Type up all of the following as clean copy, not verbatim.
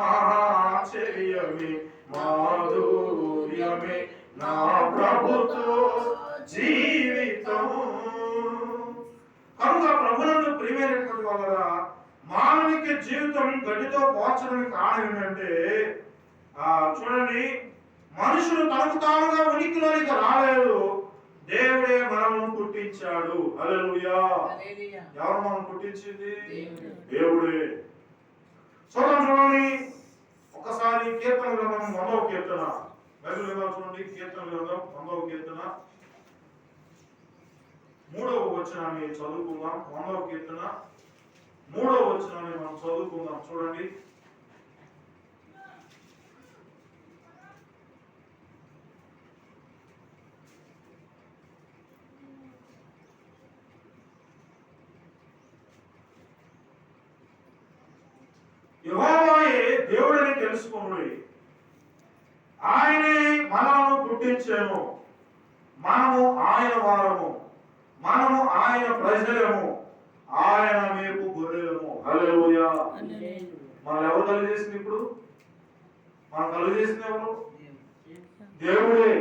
ఆశ్చర్యమే మాధుర్యమే నా ప్రభుతో జీవితం. కనుక ప్రభునందు ప్రియమైనటువంటి వాళ్ళరా, మానవిక జీవితం గడ్డితో పోల్చడానికి కారణం ఏంటంటే చూడండి, మనుషులు తనకు తానుగా ఉనికిలోనికి రాలేదు, దేవుడే మనల్ని పుట్టించాడు. హల్లెలూయా. ఎవరు మనం పుట్టించింది? దేవుడే. చూడండి ఒకసారి కీర్తన గ్రంథం 100వ కీర్తన, బైబిల్ గ్రంథం చూడండి, కీర్తన గ్రంథం 100వ కీర్తన 3వ వచనాన్ని చదువుకుందాం. 100వ కీర్తన 3వ వచనాన్ని మనం చదువుకుందాం. చూడండి, యెహోవాయే దేవుడని తెలుసుకొనుడి, ఆయనే మనలను పుట్టించెను, మనము ఆయన వారము, మనము ఆయన ప్రజలము, ఆయన మేపు గొర్రెలము. హల్లెలూయా. మనం ఎవరు కలుగు చేసింది? ఇప్పుడు మనం కలుగు చేసింది ఎవరు? దేవుడే.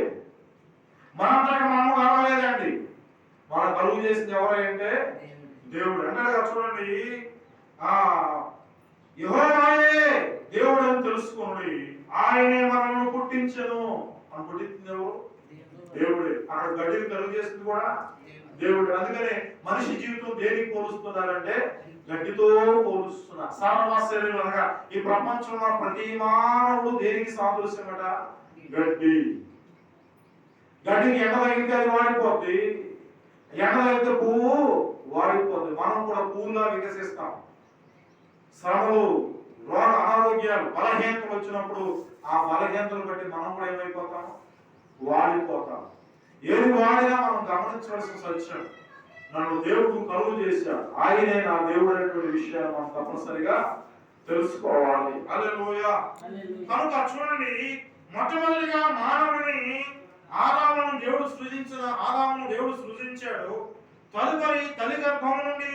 మనంతగా మనము కావాలేదండి, మనం కలుగు చేసింది ఎవరంటే దేవుడు. అంటే చూడండి, యెహోవాయే దేవుడు అని తెలుసుకోండి, ఆయనే మనల్ని పుట్టించెను. మనం పుట్టించింది ఎవరు? దేవుడే. అక్కడ గడ్డిని కలుగు చేసింది కూడా దేవుడు. అందుకనే మనిషి జీవితం దేనికి పోలుస్తున్నారంటే గడ్డితో పోలుస్తున్నారు. సర్వ శరీరం అనగా ఈ ప్రపంచంలో ప్రతి మానవుడు దేనికి సాదృశ్యమట? గడ్డి. గడ్డికి ఎండ తగిలితే అది వాడిపోద్ది, ఎండ తగిలితే పువ్వు వాడిపోద్ది. మనం కూడా పువ్వులా వికసిస్తాం. శ్రమలు, అనారోగ్యాలు, బలహీనతలు వచ్చినప్పుడు ఆ బలహీనతలు బట్టి మనం కూడా ఏమైపోతాం? వాడిపోతాం. ఏది వాడినా మనం గమనించవలసిన సత్యం, నన్ను దేవుడు కలుగు చేశాడు, ఆయనే నా దేవుడు అనేటువంటి విషయాన్ని మనం తప్పనిసరిగా తెలుసుకోవాలి. హల్లెలూయా. కనుక చూడండి, మొట్టమొదటిగా మానవుని ఆదామును దేవుడు సృజించాడు. తదుపరి తల్లి గర్భం నుండి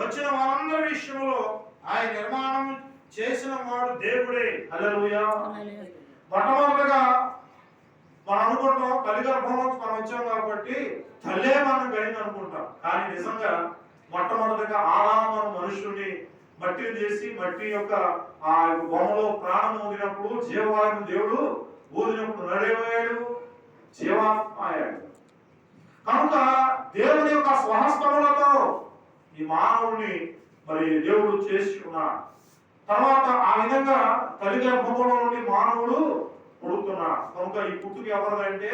వచ్చిన వారందరి విషయంలో ఆయన నిర్మాణం చేసిన వాడు దేవుడే. హల్లెలూయా. మొట్టమొదటిగా మనం అనుకుంటాం తల్లి గర్భం నుంచి మనం వచ్చాం కాబట్టి తల్లే మనం గడింది అనుకుంటాం. కానీ నిజంగా మొట్టమొదటిగా ఆదాము మనుషుడిని మట్టిని చేసి మట్టి యొక్క ఆ బొమ్మలో ప్రాణం ఊదినప్పుడు జీవాత్మ దేవుడు ఊదినప్పుడు నడేవాడు, జీవాత్మ అయ్యాడు. కనుక దేవుని యొక్క స్వహస్తములతో ఈ మానవుని మరి దేవుడు చేసి ఉన్నాడు. తర్వాత ఆ విధంగా తల్లి గర్భంలో నుండి మానవుడు పుడుతున్నాడు. కనుక ఈ పుట్టుక ఎవరిదంటే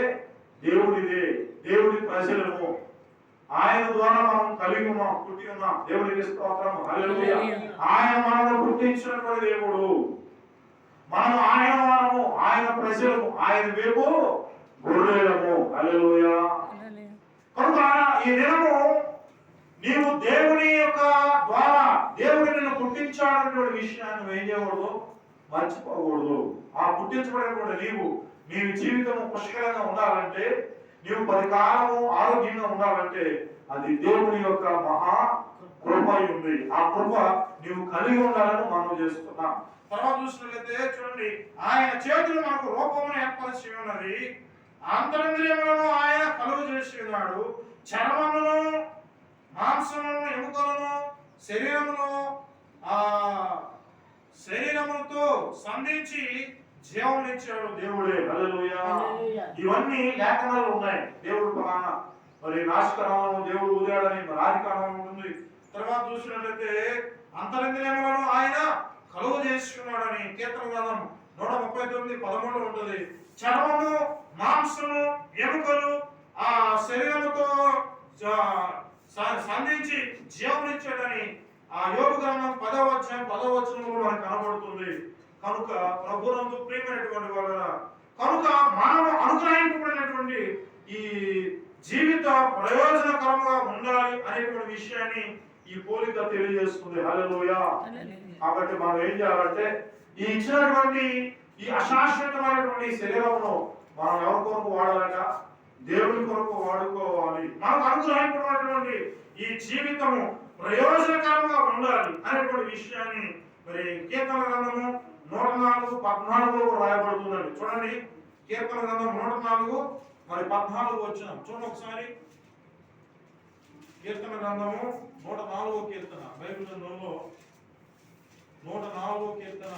దేవుడిదే, దేవుడి ప్రజలము, ఆయన ద్వారా మనం కలిగి ఉన్నాం, పుట్టి ఉన్నాం. దేవుడికి స్తోత్రం. హల్లెలూయా. ఆయన మనల్ని పుట్టించినటువంటి దేవుడు, మనం ఆయన వారము, ఆయన ప్రజలము, ఆయన వేపు గొర్రెలము. హల్లెలూయా. కనుక ఈ దినము నీవు దేవుని యొక్క ద్వారా దేవుడు నిన్ను పుట్టించాడనేటువంటి విషయాన్ని నువ్వు ఏం చేయకూడదు? మర్చిపోకూడదు. ఆ పుట్టించబడినటువంటి నీ జీవితము పుష్కలంగా ఉండాలంటే, నీవు 10 కాలము ఆరోగ్యంగా ఉండాలంటే అది దేవుని యొక్క మహా కృప ఉంది. ఆ కృప నీవు కలిగి ఉండాలని మనం చేస్తున్నాం. తర్వాత చూసినట్లయితే చూడండి, ఆయన చేతులు మనకు రూపమును ఏర్పరిచి ఉన్నది, అంతరింద్రియములను ఆయన కలుగు చేసి ఉన్నాడు, చర్మమును మాంసములను ఎముకలను శరీరముతో సంధించి జీవమునిచ్చాడు దేవుడే. హల్లెలూయా. ఇవన్నీ లేఖనాలు ఉన్నాయి. దేవుడు పలానా మరి నాశకరాలను దేవుడు ఊదాడని ఆదికాండం ఉంటుంది. తర్వాత చూసినట్లయితే అంతరింద్రియములను ఆయన కలుగు చేసుకున్నాడని కీర్తన గ్రంథం 139:13 ఉంటుంది. చర్మము మాంసము ఎముకలు ఆ శరీరముతో సంధించి జీవమునిచ్చాడని ఆ యోబు గ్రంథం 10వ వచనంలో మనకు కనబడుతుంది. కనుక ప్రభునందు ప్రియమైనటువంటి వాళ్ళ, కనుక మానవ అనుగ్రహింపబడినటువంటి ఈ జీవిత ప్రయోజనకరంగా ఉండాలి అనేటువంటి విషయాన్ని ఈ పోలిక తెలియజేస్తుంది. హల్లెలూయా. కాబట్టి మనం ఏం చేయాలంటే ఈ ఇచ్చినటువంటి ఈ అశాశ్వతమైనటువంటి శరీరమును మనం ఎవరి కొరకు వాడాలట? దేవుని కొరకు వాడుకోవాలి. మనకు అనుగ్రహింపబడినటువంటి ఈ జీవితము ప్రయోజనకరంగా ఉండాలి అనేటువంటి విషయాన్ని మరి కీర్తన గ్రంథము 14 రాయబడుతుందండి. చూడండి, కీర్తన గ్రంథం 104 మరి 14 వచ్చిన చూడండి ఒకసారి. కీర్తన గ్రంథము 104 కీర్తన, బైబిల్ గ్రంథంలో 104 కీర్తన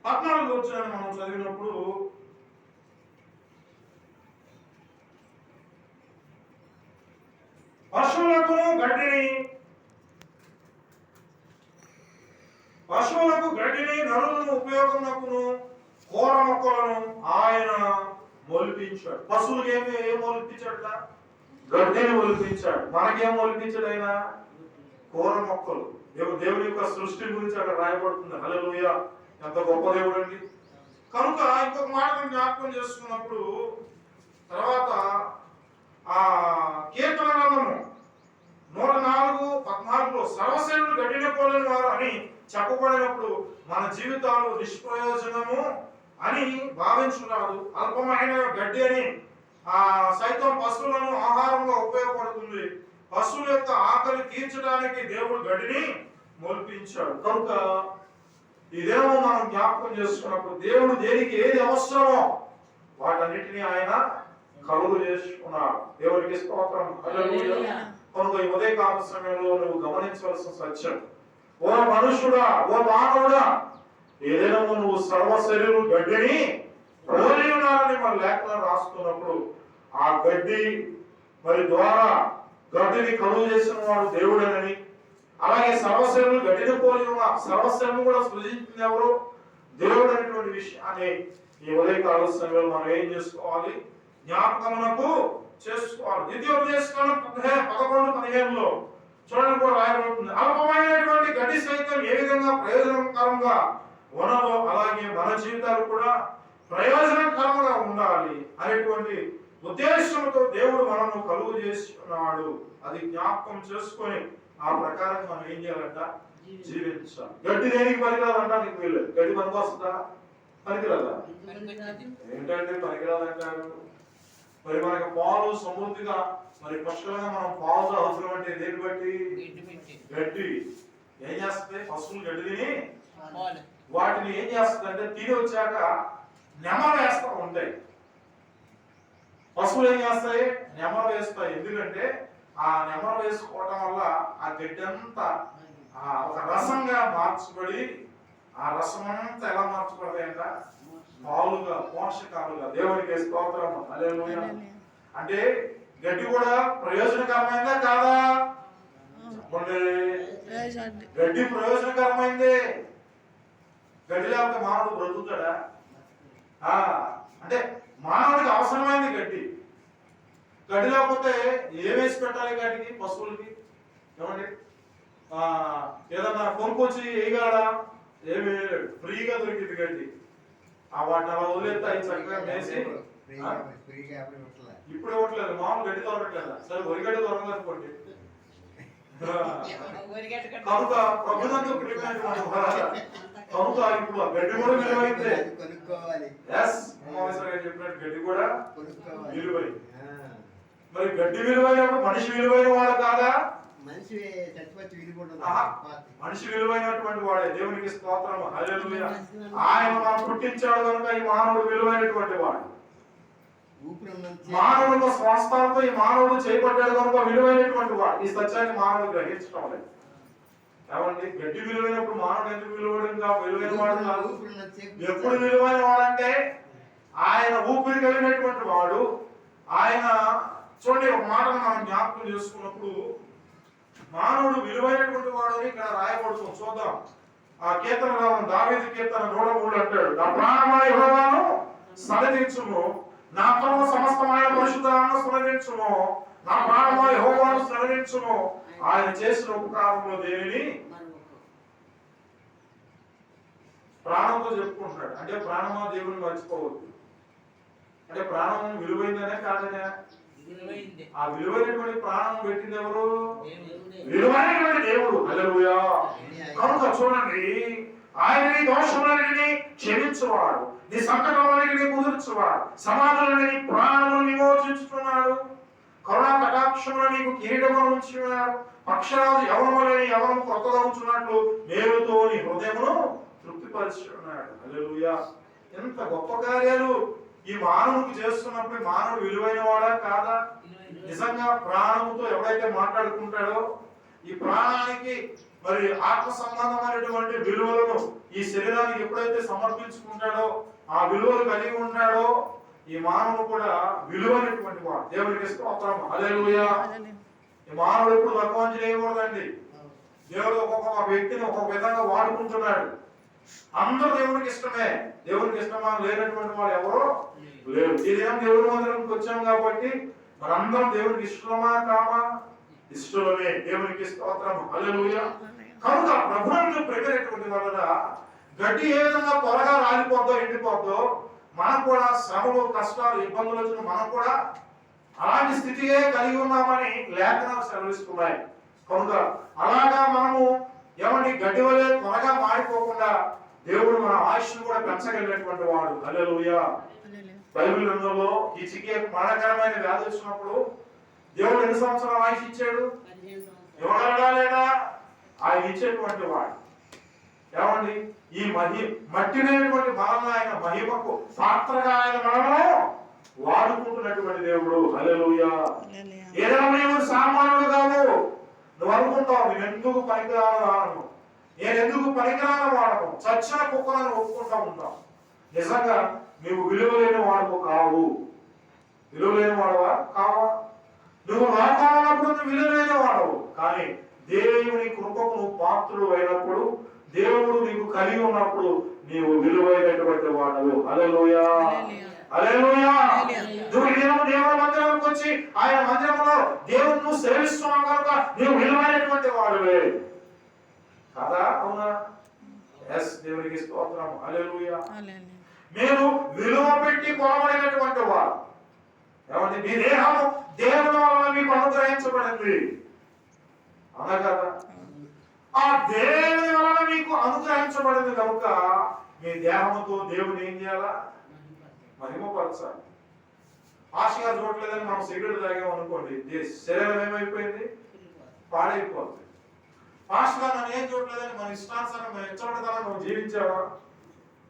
14 వచ్చిన మనం చదివినప్పుడు, పశువులకు గడ్డిని నరులను ఉపయోగమునకును కూర మొక్కలను ఆయన మొలిపించాడు. పశువులకు ఏం మొలిపించాడు? గడ్డిని మొలిపించాడు. మనకేం మొలిపించాడు ఆయన? కూర మొక్కలు. దేవుని యొక్క సృష్టి గురించి అక్కడ రాయబడుతుంది. హల్లెలూయా, ఎంత గొప్ప దేవుడు అండి. కనుక ఇంకొక మాట జ్ఞాపకం చేసుకున్నప్పుడు, తర్వాత ఆ కీర్తన గ్రంథము 104:14 సర్వసేనులు గడ్డిన పోలేని వారు అని చెప్పబడినప్పుడు మన జీవితాలు నిష్ప్రయోజనము అని భావించున్నాడు. అల్పమైన గడ్డి అని సైతం పశువులను ఆహారంగా ఉపయోగపడుతుంది. పశువుల యొక్క ఆకలి తీర్చడానికి దేవుడు గడ్డిని మొలిపించాడు. కనుక ఇదేమో మనం జ్ఞాపకం చేసుకున్నప్పుడు దేవుడు దేనికి ఏది అవసరమో వాటన్నిటిని ఆయన కలుగు చేసుకున్నాడు. దేవుడికి స్తోత్రం. హల్లెలూయా. కనుక ఈ ఉదయకాల సమయంలో నువ్వు గమనించవలసిన సత్యం, ఓ మనుషుడా, ఓ మానవుడా, ఏదైనా నువ్వు సర్వ శరీరం గడ్డిని పోలి ఉన్నారని మన లేఖనం రాస్తున్నప్పుడు, ఆ గడ్డి మరి ద్వారా గడ్డిని కలుగు చేసిన వాడు దేవుడేనని, అలాగే సర్వశరీరం గడ్డిని పోలి ఉన్న సర్వశరీరం కూడా సృజించింది ఎవరు? దేవుడు అనేటువంటి విషయాన్ని ఈ ఉదయకాల సమయంలో మనం ఏం చేసుకోవాలి? జ్ఞాపకమునకు చేసుకోవాలి. ద్వితీయోపదేశకాండం 11:15 చూడండి కూడా రాయబడుతుంది. అల్పమైనటువంటి గడ్డి సైతం ఏ విధంగా ప్రయోజనకరంగా ఉన్నదో అలాగే మన జీవితాలు కూడా ప్రయోజనకరంగా ఉండాలి అనేటువంటి ఉద్దేశంతో దేవుడు మనము కలుగు చేస్తున్నాడు. అది జ్ఞాపకం చేసుకొని ఆ ప్రకారం మనం ఏం చేయాలంట? జీవించాలి. గడ్డి దేనికి పనికిరాదంట? నీకు వీళ్ళు గడ్డి పనికి వస్తుందా? పనికిరాదా? ఏంటంటే పనికిరాదంటారు. మరి మనకి పాలు సమృద్ధిగా మరి పుష్కలంగా మనం పాలు అవసరం అంటే దేని బట్టి? గడ్డి. ఏం చేస్తుంది? పశువులు గడ్డి తిని వాటిని ఏం చేస్తుంది అంటే తిని వచ్చాక నెమరు వేస్తూ ఉంటాయి. పశువులు ఏం చేస్తాయి? నెమరు వేస్తాయి. ఎందుకంటే ఆ నెమరు వేసుకోవటం వల్ల ఆ గడ్డి అంతా ఒక రసంగా మార్చబడి, ఆ రసం అంతా ఎలా మార్చబడతాయి అంట? పాలుగా, పోషకాలుగా. దేవునికి స్తోత్రం. హల్లెలూయా. అంటే గడ్డి కూడా ప్రయోజనకరమైందా కాదా? చెప్పండి. గడ్డి ప్రయోజనకరమైందే. గడ్డి లేకపోతే మానవుడు బ్రతుకుతాడా? అంటే మానవుడికి అవసరమైంది గడ్డి. గడ్డి లేకపోతే ఏమేసి పెట్టాలి గడ్డికి? పశువులకి ఏమండి? ఏదన్నా కొనుక్కొచ్చి వేయగలడా? ఏమి ఫ్రీగా దొరికింది గడ్డి. వాటిని అలా వదిలేస్తాయి చక్కగా వేసి. ఇప్పుడు ఇవ్వట్లేదు, మామూలు గడ్డి దొరకట్లేదా? సరే వరిగడ్డి దొరకదనుకోండి. కనుక ప్రభుత్వం కనుక ఇప్పుడు గడ్డి కూడా విలువైందే. చెప్పినట్టు గడ్డి కూడా విలువైంది. మరి గడ్డి విలువైనప్పుడు మనిషి విలువైన వాడు కాదా? మనిషి విలువైనటువంటి వాడే. దేవునికి స్తోత్రం. హల్లెలూయా. ఆయన మనం పుట్టించాడు కనుక ఈ మానవుడు విలువైనటువంటి వాడు. మానవుడు స్వస్థానంతో ఈ మానవుడు చేయబడ్డాడు కనుక విలువైనటువంటి వాడు. ఈ సత్యాన్ని మానవుడు గ్రహించడం లేదు. ఏమండి? గడ్డి విలువైనప్పుడు మానవుడు ఎందుకు విలువైన వాడు కాదు? ఎప్పుడు విలువైన వాడంటే ఆయన ఊపిరి కలిగినటువంటి వాడు. ఆయన చూడండి, ఒక మాటను మనం జ్ఞాపకం చేసుకున్నప్పుడు మానవుడు విలువైనటువంటి వాడు అని ఇక్కడ రాయబడుతుంది. చూద్దాం. ఆ కీర్తన దావీదు కీర్తన 103 అంటాడు, నా ప్రాణమా యెహోవాను స్తుతించుము, నా ఆత్మ సమస్తమైన పరిశుద్ధనామమును స్తుతించుము, నా ప్రాణమా యెహోవాను స్తుతించుము, ఆయన చేసిన ఉపకారములు దేనిని ప్రాణంతో చెప్పుకుంటున్నాడు. అంటే ప్రాణమా దేవుని మర్చిపోవద్దు. అంటే ప్రాణం విలువైందనే కాదనే? ఆ విలువైనటువంటి ప్రాణం పెట్టింది ఎవరు? విలువైనటువంటి దేవుడు. హల్లెలూయా. కనుక చూడండి, ఆయన నీ దోషములన్నిటిని క్షమించువాడు, నీ సంకటములన్నిటిని కుదుర్చువాడు, సమాధులని ప్రాణములను విమోచించుతున్నాడు. కరుణా కటాక్షములు నీకు కిరీటమును ఉంచి ఉన్నారు. పక్షరాజు యవనములేని యవనము కొత్తగా ఉంచున్నట్లు మేలుతో నీ హృదయమును తృప్తిపరిచి ఉన్నాడు. హల్లెలూయా. ఎంత గొప్ప కార్యాలు ఈ మానవునికి చేస్తున్నప్పుడు మానవుడు విలువైన వాడా కాదా? నిజంగా ప్రాణముతో ఎవడైతే మాట్లాడుకుంటాడో, ఈ ప్రాణానికి మరి ఆత్మ సంబంధమైనటువంటి విలువలను ఈ శరీరానికి ఎప్పుడైతే సమర్పించుకుంటాడో, ఆ విలువలు కలిగి ఉంటాడో, ఈ మానవుడు కూడా విలువైనటువంటి వాడు. దేవునికి స్తోత్రం. హల్లెలూయా. ఈ మానవుడు ఎప్పుడు భగవాన్ చేయకూడదండి. దేవుడు ఒక్కొక్క వ్యక్తిని ఒక్కొక్క విధంగా వాడుకుంటున్నాడు. అందరూ దేవునికి ఇష్టమే. దేవునికి ఇష్టమా లేనటువంటి వాడు ఎవరో లేరు. ఈ దినం దేవుడి మందిరానికి వచ్చాం కాబట్టి మనందరం దేవునికి ఇష్టమా కామా? ఇష్టమే. దేవునికి స్తోత్రం. హల్లెలూయా. కనుక ప్రభువును ప్రేమించేటువంటి వలన గడ్డి ఏ విధంగా త్వరగా రాలిపోద్దో ఎండిపోద్దో, మనం కూడా శ్రమలు కష్టాలు ఇబ్బందులు వచ్చిన మనం కూడా అలాంటి స్థితియే కలిగి ఉన్నామని లేఖనాలు సెలవిస్తున్నాయి. కనుక అలాగా మనము ఏమండి గడ్డి వలె త్వరగా మారిపోకుండా దేవుడు మన ఆయుష్ను కూడా పెంచగలిగినటువంటి వాడు. హల్లెలూయా. బైబిల్ గ్రంథంలో ఈ చికిత్స మరణకరమైన వ్యాధి వచ్చినప్పుడు దేవుడు ఎన్ని సంవత్సరాలు ఆయుష్ ఇచ్చాడు? ఇవ్వగలడా లేదా? ఆయన ఇచ్చేటువంటి వాడు. ఏమండి ఈ మట్టినటువంటి మనల్ని ఆయన మహిమకు పాత్రగా ఆయన మనలో వాడుకుంటున్నటువంటి దేవుడు. హల్లెలూయా. ఏదైనా నీవు సామాన్యుడు కావు. నువ్వు అనుకుంటావు నేను ఎందుకు పనికిరాను, నేను ఎందుకు పనికిరాను వాడను, చచ్చిన కుక్కలను ఒప్పుకుంటా ఉంటావు. నిజంగా నువ్వు విలువలేని వాడు కావు. విలువలేని వాడవా కావా? నువ్వు లోకాలన్నప్పుడు నువ్వు విలువలేని వాడవు. కానీ దేవుని కృపకు నువ్వు పాత్రుడు అయినప్పుడు, దేవుడు నీకు కలిగి ఉన్నప్పుడు నీవు విలువైనటువంటి వాడవు. హల్లెలూయా. హల్లెలూయా. దేవుని మందిరానికి వచ్చి ఆయన మందిరంలో దేవుని నువ్వు సేవిస్తున్నావు కనుక నీవు విలువైనటువంటి వాడువే కదా? అవునా? ఎస్. దేవునికి స్తోత్రం. హల్లెలూయా. మీరు విలువ పెట్టి కొనబడినటువంటి వారు. ఏమంటే మీ దేహము దేవుని వలన మీకు అనుగ్రహించబడింది అన్నా కదా? ఆ దేవుని వలన మీకు అనుగ్రహించబడింది కనుక మీ దేహముతో దేవుని ఏం చేయాలా? మహిమపరచాలి. ఆశగా చూడలేదని మనం సిగరెట్ తాగాం అనుకోండి, శరీరం ఏమైపోయింది? పాడైపోతుంది. పాస్గా నన్ను ఏం చూడలేదని మన ఇష్టానుసారం మన ఇచ్చబడతాను నువ్వు జీవించావా?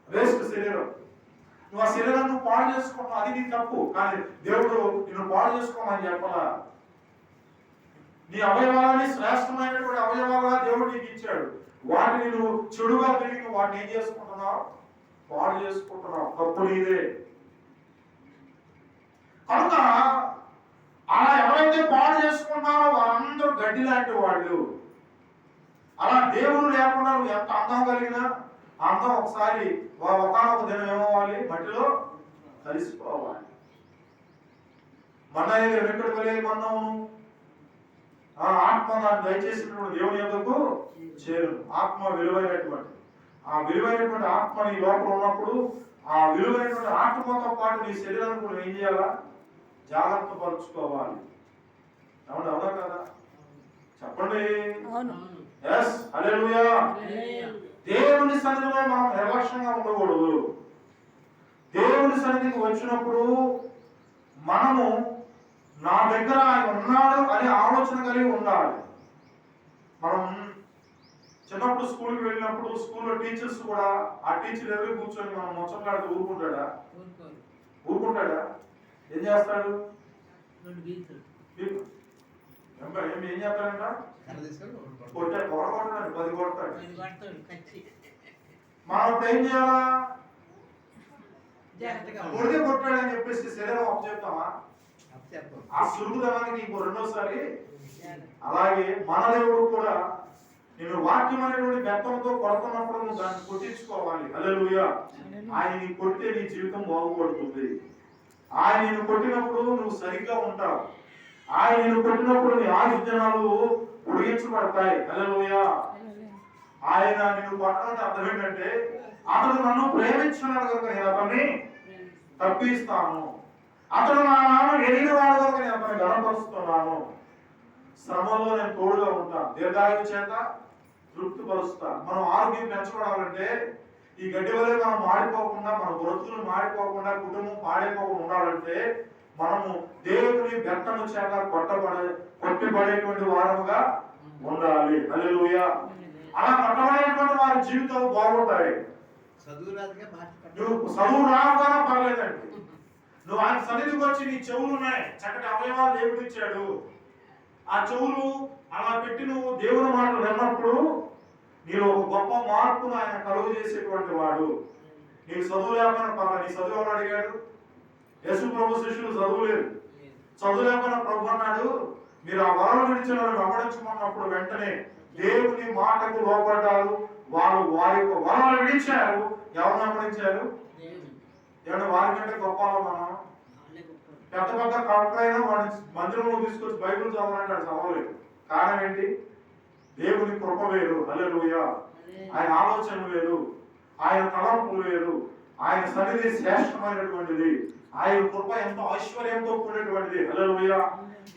వేస్ట్ శరీరం. నువ్వు ఆ శరీరాన్ని నువ్వు పాడు చేసుకున్నావు, అది నీ తప్పు. కానీ దేవుడు నిన్ను పాడు చేసుకోమని చెప్పాలా? నీ అవయవాలని శ్రేష్టమైనటువంటి అవయవాలుగా దేవుడు నీకు ఇచ్చాడు. వాటిని నువ్వు చెడుగా తిరిగి వాటిని ఏం చేసుకుంటున్నావు? పాడు చేసుకుంటున్నావు. తప్పు నీదే. కనుక అలా ఎవరైతే పాడు చేసుకుంటారో వారందరూ గడ్డి లాంటి వాళ్ళు. అలా దేవుడు లేకుండా నువ్వు ఎంత అందం కలిగినా అందం ఒకసారి ఒకనొక దినం ఏమవ్వాలి? మట్టిలో కలిసిపోవాలి. మన ఎక్కడికి వెళ్ళే మన్నాము? ఆత్మ నాకు దయచేసినటువంటి దేవుని యొద్దకు చేరు. ఆత్మ విలువైనటువంటి ఆ విలువైనటువంటి ఆత్మ నీ లోపల ఉన్నప్పుడు ఆ విలువైనటువంటి ఆత్మతో పాటు నీ శరీరాన్ని కూడా ఏం చేయాలా? జాగ్రత్త పరుచుకోవాలి. అవునా? అవునా కదా? చెప్పండి. ఎస్. హల్లెలూయా. దేవుని సన్నిధిలో మనం నిర్లక్ష్యంగా ఉండకూడదు. దేవుని సన్నిధికి వచ్చినప్పుడు మనము నా దగ్గర ఆయన ఉన్నాడు అనే ఆలోచన కలిగి ఉండాలి. మనం చిన్నప్పుడు స్కూల్కి వెళ్ళినప్పుడు స్కూల్లో టీచర్స్ కూడా ఆ టీచర్ ఎదురు కూర్చొని మనం ముచ్చట్లాడితే ఊరుకుంటాడా? ఊరుకుంటాడా? ఏం చేస్తాడు? ఏం చేస్తాడంట? కొట్టాడు. కొడతాడు. 10 కొడతాడు. మనం ఏం చేయాలా? కొడితే కొట్టాడని చెప్పేసి శరీరం అప్పు చెప్తామా? ఆ సురుగుదనానికి ఇంకో రెండోసారి. అలాగే మన దేవుడు కూడా నేను వాక్యం అనేటువంటి బెత్తంతో కొడుతున్నప్పుడు నువ్వు దాన్ని కొట్టించుకోవాలి. హల్లెలూయా. ఆయన నీ కొడితే నీ జీవితం బాగుపడుతుంది. ఆయన నిన్ను కొట్టినప్పుడు నువ్వు సరిగ్గా ఉంటావు. ఆయన నిన్ను కొట్టినప్పుడు నీ ఆయుర్జనాలు పొడిగించబడతాయి. హల్లెలూయా. ఆయన నిన్ను కొట్టడానికి అర్థం ఏంటంటే అతడు నన్ను ప్రేమించున్నాడు కనుక నేను అతన్ని తప్పిస్తాను. అతడు నా నామం ఎరిగిన వాడు కనుక నేను అతన్ని గణపరుస్తున్నాను. శ్రమంలో నేను తోడుగా ఉంటాను. దీర్ఘాయువు చేత తృప్తిపరుస్తా. మనం ఆరోగ్యం పెంచుకోవాలంటే ఈ గడ్డి వల్ల మనం మాడిపోకుండా, మన బ్రతుకులు మాడిపోకుండా, కుటుంబం పాడైపోకుండా ఉండాలంటే మనము దేవుని బెత్తము చేత కొట్టిపడేటువంటి వారముగా ఉండాలి. హల్లెలూయా. అలా కొట్టబడేటువంటి వారి జీవితాలు బాగుంటాయి. నువ్వు చదువు రాకపోయినా పర్లేదండి, నువ్వు ఆయన సన్నిధికి వచ్చి నీ చెవులు ఉన్నాయి, చక్కటి అవయవాలు దేవుడు ఇచ్చాడు, ఆ చెవులు అలా పెట్టి నువ్వు దేవుని మాటలు విన్నప్పుడు నీలో ఒక గొప్ప మార్పును ఆయన కలుగు చేసేటువంటి వాడు. నీకు చదువు లేకపోయినా పర్లేదు. నీ చదువు ఎవరు అడిగాడు? యేసు ప్రభు శిష్యులు చదువు లేదు, చదువు లేకపోయినా ప్రభు అన్నాడు మీరు ఆ వరలు విడిచిన వెంబడించమన్నప్పుడు వెంటనే దేవుని మాటకు లోపడ్డారు. వారు వారి యొక్క వరలు విడిచారు. ఎవరు వెంబడించారు? ఏమన్నా వారికంటే గొప్ప మనం పెద్ద పెద్ద కలెక్టరైనా వాడి మందిరంలో తీసుకొచ్చి బైబిల్ చదవాలంటాడు, చదవలేదు. కారణం ఏంటి? దేవుని కృప వేరు. హల్లెలూయా. ఆయన ఆలోచన వేరు, ఆయన తలంపులు వేరు, ఆయన సన్నిధి శ్రేష్టమైనటువంటిది, ఆయన కృప ఎంతో ఐశ్వర్యంతో కూడినటువంటిది. హల్లెలూయా.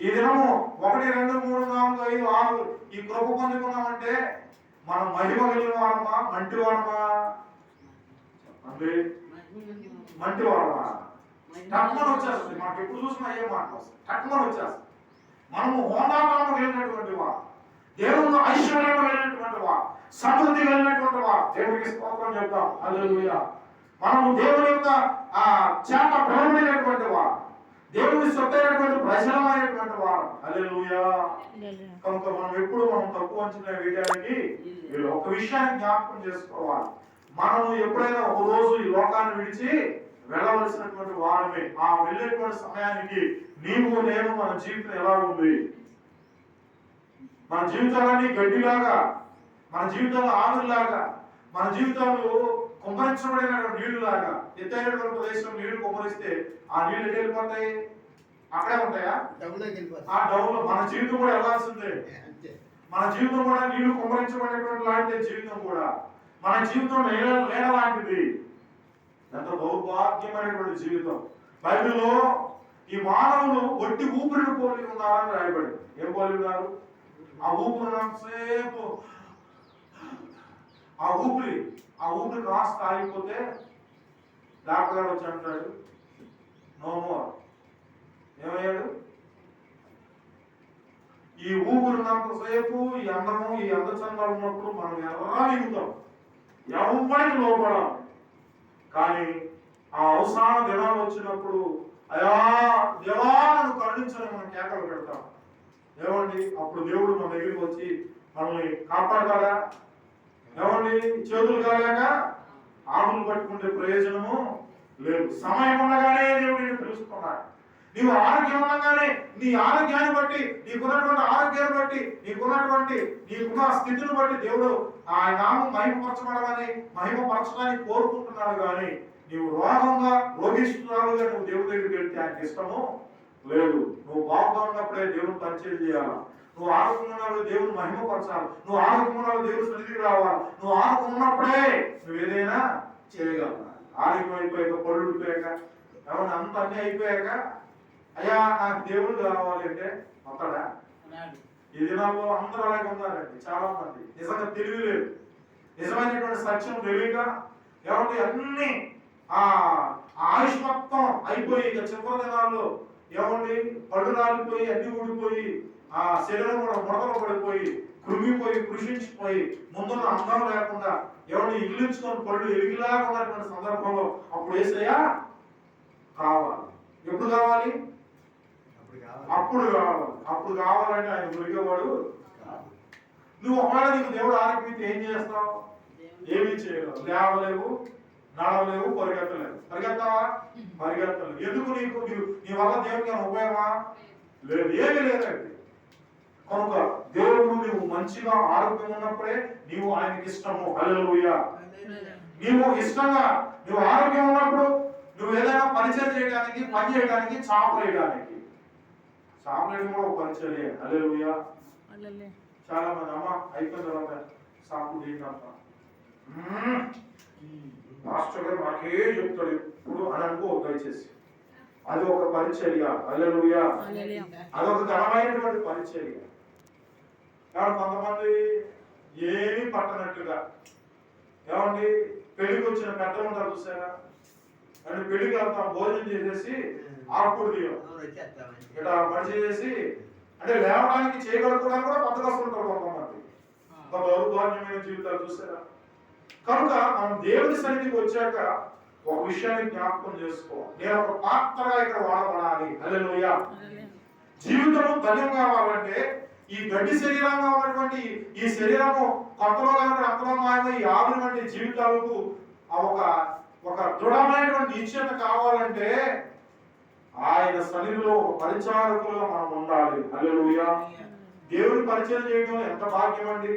ఈ దినము 1, 2, 3, 4, 5, 6 ఈ కృప పొందుకున్నామంటే మనం మహిమ కలిగిన వారమా మంటి వారమా? అంటే మంటి వారమా? టక్మని వచ్చేస్తుంది. మనకు ఎప్పుడు చూసినా ఏ మాట వస్తుంది, టక్మని వచ్చేస్తుంది. మనము హోందాతనం కలిగినటువంటి వారు, దేవుడు ఐశ్వర్యం కలిగినటువంటి వారు, సమృద్ధి కలిగినటువంటి వారు. దేవుడికి స్తోత్రం చెప్తాం. హల్లెలూయా. మనము దేవుని యొక్క చేత పిలువబడినటువంటి వారు, దేవుని సొత్తైనటువంటి ప్రజలమైనటువంటి వారు. హల్లెలూయా. కనుక మనం ఎప్పుడు తక్కువ అంచనా వేయడానికి వీళ్ళు ఒక విషయాన్ని జ్ఞాపకం చేసుకోవాలి. మనము ఎప్పుడైనా ఒక రోజు ఈ లోకాన్ని విడిచి వెళ్ళవలసినటువంటి వారమే. ఆ వెళ్ళేటువంటి సమయానికి నీవు నేను మన జీవితం ఎలా ఉంది? మన జీవితాలన్నీ గడ్డిలాగా, మన జీవితాలు ఆవిరిలాగా, మన జీవితాలు కుమ్మరించబడినటువంటి నీళ్లులాగా. ఎత్తైనటువంటి ప్రదేశంలో నీళ్లు కుమ్మరిస్తే ఆ నీళ్లు ఎటు వెళ్ళిపోతాయి? అక్కడే ఉంటాయా? ఆ డౌన్లో మన జీవితం కూడా వెళ్ళాల్సిందే. మన జీవితం కూడా నీళ్లు కుమ్మరించబడినటువంటి లాంటి జీవితం కూడా. మన జీవితం నేల లాంటిది. ఎంత దౌర్భాగ్యమైనటువంటి జీవితం. బైబిల్లో ఈ మానవులు ఒట్టి ఊపిరిని పోలి ఉన్నారని రాయబడింది. ఏం పోలి ఉన్నారు? ఆ ఊపిరిసేపు ఆ ఊపిరి కాస్త ఆగిపోతే డాక్టర్ గారు వచ్చి అంటాడు నో మోర్. ఏమయ్యాడు? ఈ ఊపిరినంతసేపు ఈ అందము ఈ అందచందాలు ఉన్నప్పుడు మనం ఎలా మిగుతాం, ఎవరికి లోపడాం. కానీ ఆ అవసాన దినాలు వచ్చినప్పుడు అయా దేవా నన్ను కరుణించని మనం కేకలు పెడతాం. ఏమండి? అప్పుడు దేవుడు మన దగ్గరికి వచ్చి మనల్ని కాపాడతాడా? ఏమండి? చేతులు కాలేక ఆకులు పట్టుకుంటే ప్రయోజనము లేదు. సమయం ఉండగానే దేవుడిని తెలుసుకున్నాడు. నీవు ఆరోగ్యం ఉండగానే నీ ఆరోగ్యాన్ని బట్టి, నీకున్నటువంటి ఆరోగ్యాన్ని బట్టి, నీకున్న స్థితిని బట్టి దేవుడు ఆ నామం మహిమపరచబడాలని మహిమపరచడానికి కోరుకుంటున్నాడు. కానీ నీవు రోగిస్తున్నావుగా నువ్వు దేవుడి దగ్గరికి వెళ్తే ఆయనకి ఇష్టము లేదు. నువ్వు బాగుగా ఉన్నప్పుడే దేవుని పరిచయం చేయాలి. నువ్వు ఆరోగ్యం ఉన్నప్పుడు దేవుని మహిమపరచాలి. నువ్వు ఆరోగ్యం ఉన్నప్పుడు దేవుడు సన్నిధికి రావాలి. నువ్వు ఆరోగ్యం ఉన్నప్పుడే నువ్వు ఏదైనా చేయగలవు. ఆరోగ్యం అయిపోయాక, పళ్ళు అయిపోయాక, ఏమన్నా అంత అన్నీ అయిపోయాక అయ్యా నాకు దేవుడు కావాలి అంటే వస్తాడా? ఈ దినాల్లో అందరూ అలాగే ఉన్నారండి. చాలా మంది నిజంగా తెలివి లేదు, నిజమైనటువంటి సత్యం తెలియక ఏమంటే అన్ని ఆయుష్ మొత్తం అయిపోయి ఇక చివరి దినాల్లో ఏమండి పళ్ళు రాలిపోయి అన్ని ఊడిపోయి ఆ శరీరం కూడా ముడతలు పడిపోయి కృంగిపోయి కృషించిపోయి ముందున్న అందం లేకుండా ఎవరిని ఇగిలించుకొని పళ్ళు ఎరిగిలాగా ఉన్నటువంటి సందర్భంలో అప్పుడు యేసయ్యా కావాలి. ఎప్పుడు కావాలి? అప్పుడు కావాలంటే ఆయన దొరికేవాడు. నువ్వు ఒకవేళ నీకు దేవుడు ఆరోగ్యం ఏం చేస్తావు? ఏమీ చేయలేవు. లేవలేవు, నడవలేవు, పరిగెత్తావా? పరిగెత్తలేవు. ఎందుకు? నీ వల్ల దేవుడికి ఉపయోగమా? లేదు, ఏమీ లేదండి. కనుక దేవుడు నువ్వు మంచిగా ఆరోగ్యం ఉన్నప్పుడే నీవు ఆయనకి ఇష్టము. హల్లెలూయా. నీవు ఇష్టంగా నువ్వు ఆరోగ్యం ఉన్నప్పుడు నువ్వు ఏదైనా పరిచయం చేయడానికి, పని చేయడానికి, చాపలేయడానికి కూడా ఒక పరిచర్య. హల్లెలూయా. చాలా మంది అమ్మ అయిపోయిన తర్వాత సాపు చేయండి మాస్టర్ గారు మాకే చెప్తాడు ఎప్పుడు అని అనుకో దయచేసి. అది ఒక పరిచర్య. హల్లెలూయా. అదొక ఘనమైనటువంటి పరిచర్య. కొంతమంది ఏమీ పట్టనట్టుగా ఏమండి పెళ్లికి వచ్చిన పెద్దలు ఉంటారు చూసారా? అంటే పెళ్లికి వెళ్తాం, భోజనం చేసేసి ఆకుకూర తీయం ఇట్లా పని చేసి అంటే లేవడానికి చేయగలుగుతారు కూడా బద్దకొస్తుంటారు కొంతమంది. ఒక దౌర్భాగ్యమైన జీవితాలు చూసారా? కనుక మనం దేవుడి సన్నిధికి వచ్చాక ఒక విషయాన్ని జ్ఞాపకం చేసుకో, నేను ఒక పాత్రగా ఇక్కడ వాడబడాలి. హల్లెలూయా. జీవితం ధన్యం కావాలంటే ఈ గడ్డి శరీరంగా ఉన్నటువంటి ఈ శరీరము కొత్తలో కనుక అంతలో మాయమై ఈ ఆవిరి వంటి జీవితాలకు ఒక దృఢమైనటువంటి నిశ్చయత కావాలంటే ఆయన సన్నిధిలో ఒక పరిచారకులుగా మనం ఉండాలి. హల్లెలూయా. దేవుని పరిచయం చేయడం ఎంత భాగ్యం అండి.